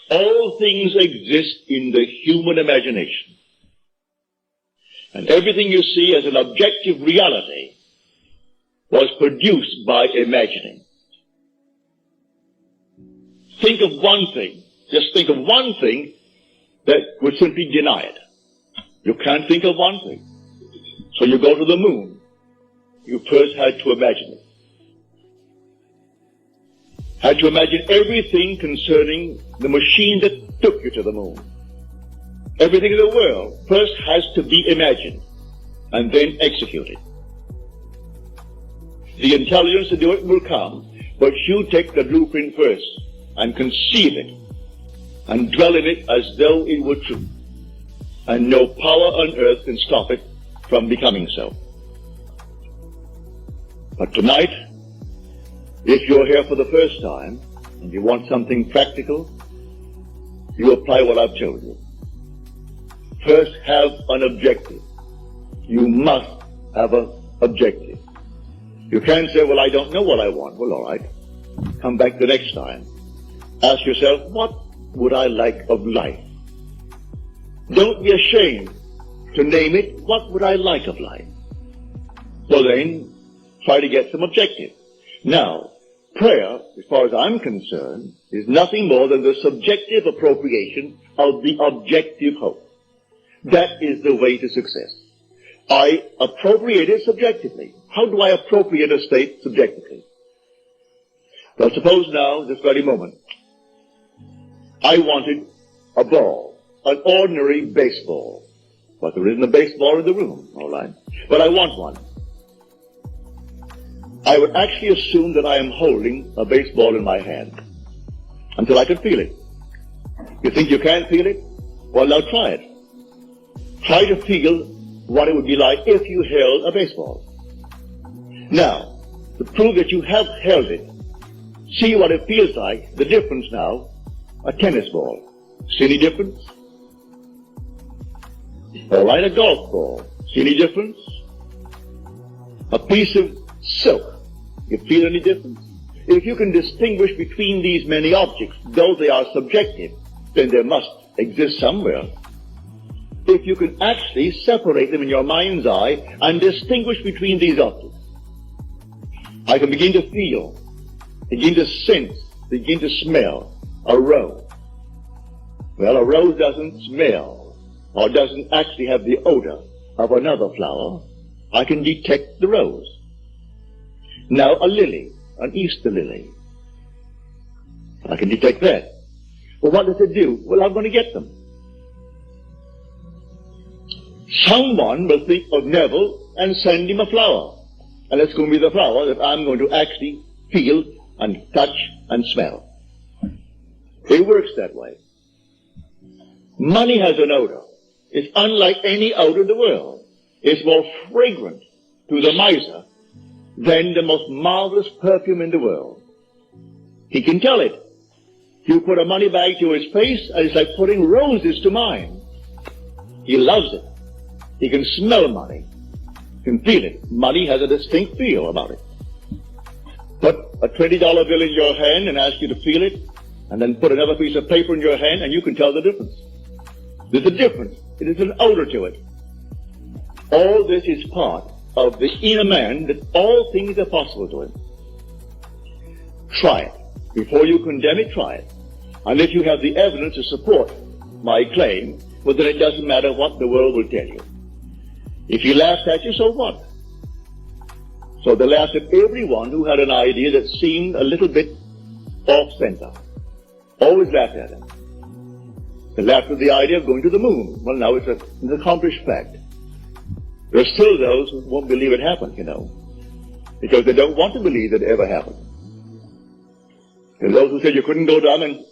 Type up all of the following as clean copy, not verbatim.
All things exist in the human imagination. And everything you see as an objective reality was produced by imagining. Think of one thing, just think of one thing that would simply deny it. You can't think of one thing. So you go to the moon. You first had to imagine it. Had to imagine everything concerning the machine that took you to the moon. Everything in the world first has to be imagined and then executed. The intelligence to do it will come, but you take the blueprint first and conceive it and dwell in it as though it were true. And no power on earth can stop it from becoming so. But tonight, if you're here for the first time and you want something practical, you apply what I've told you. First, have an objective. You must have an objective. You can't say, well, I don't know what I want. Well, all right. Come back the next time. Ask yourself, what would I like of life? Don't be ashamed to name it. What would I like of life? Well, then, try to get some objective. Now, prayer, as far as I'm concerned, is nothing more than the subjective appropriation of the objective hope. That is the way to success. I appropriate it subjectively. How do I appropriate a state subjectively? Well, suppose now, this very moment, I wanted a ball, an ordinary baseball. But there isn't a baseball in the room, all right? But I want one. I would actually assume that I am holding a baseball in my hand until I can feel it. You think you can't feel it? Well, now try it. Try to feel what it would be like if you held a baseball. Now, to prove that you have held it, see what it feels like, the difference now, a tennis ball. See any difference? All right, a golf ball. See any difference? A piece of silk. You feel any difference? If you can distinguish between these many objects, though they are subjective, then there must exist somewhere. If you can actually separate them in your mind's eye and distinguish between these objects, I can begin to feel, begin to sense, begin to smell a rose. Well, a rose doesn't smell or doesn't actually have the odor of another flower. I can detect the rose. Now a lily, an Easter lily. I can detect that. Well, what does it do? Well, I'm going to get them. Someone will think of Neville and send him a flower. And it's going to be the flower that I'm going to actually feel and touch and smell. It works that way. Money has an odor. It's unlike any odor in the world. It's more fragrant to the miser than the most marvelous perfume in the world. He can tell it. You put a money bag to his face, and it's like putting roses to mine. He loves it. He can smell money. He can feel it. Money has a distinct feel about it. Put a $20 bill in your hand and ask you to feel it, and then put another piece of paper in your hand, and you can tell the difference. There's a difference. It is an odor to it. All this is part of the inner man, that all things are possible to him. Try it. Before you condemn it, try it. And if you have the evidence to support my claim, well, then it doesn't matter what the world will tell you. If he laughs at you, so what? So they laughed at everyone who had an idea that seemed a little bit off-center. Always laughed at him. They laughed at the idea of going to the moon. Well, now it's an accomplished fact. There are still those who won't believe it happened, you know, because they don't want to believe that it ever happened. There are those who said you couldn't go down and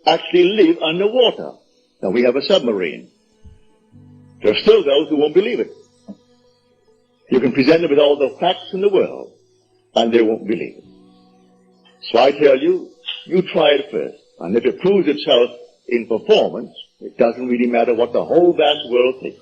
actually live underwater. Now we have a submarine. There are still those who won't believe it. You can present them with all the facts in the world, and they won't believe it. So I tell you, you try it first. And if it proves itself in performance, it doesn't really matter what the whole vast world thinks.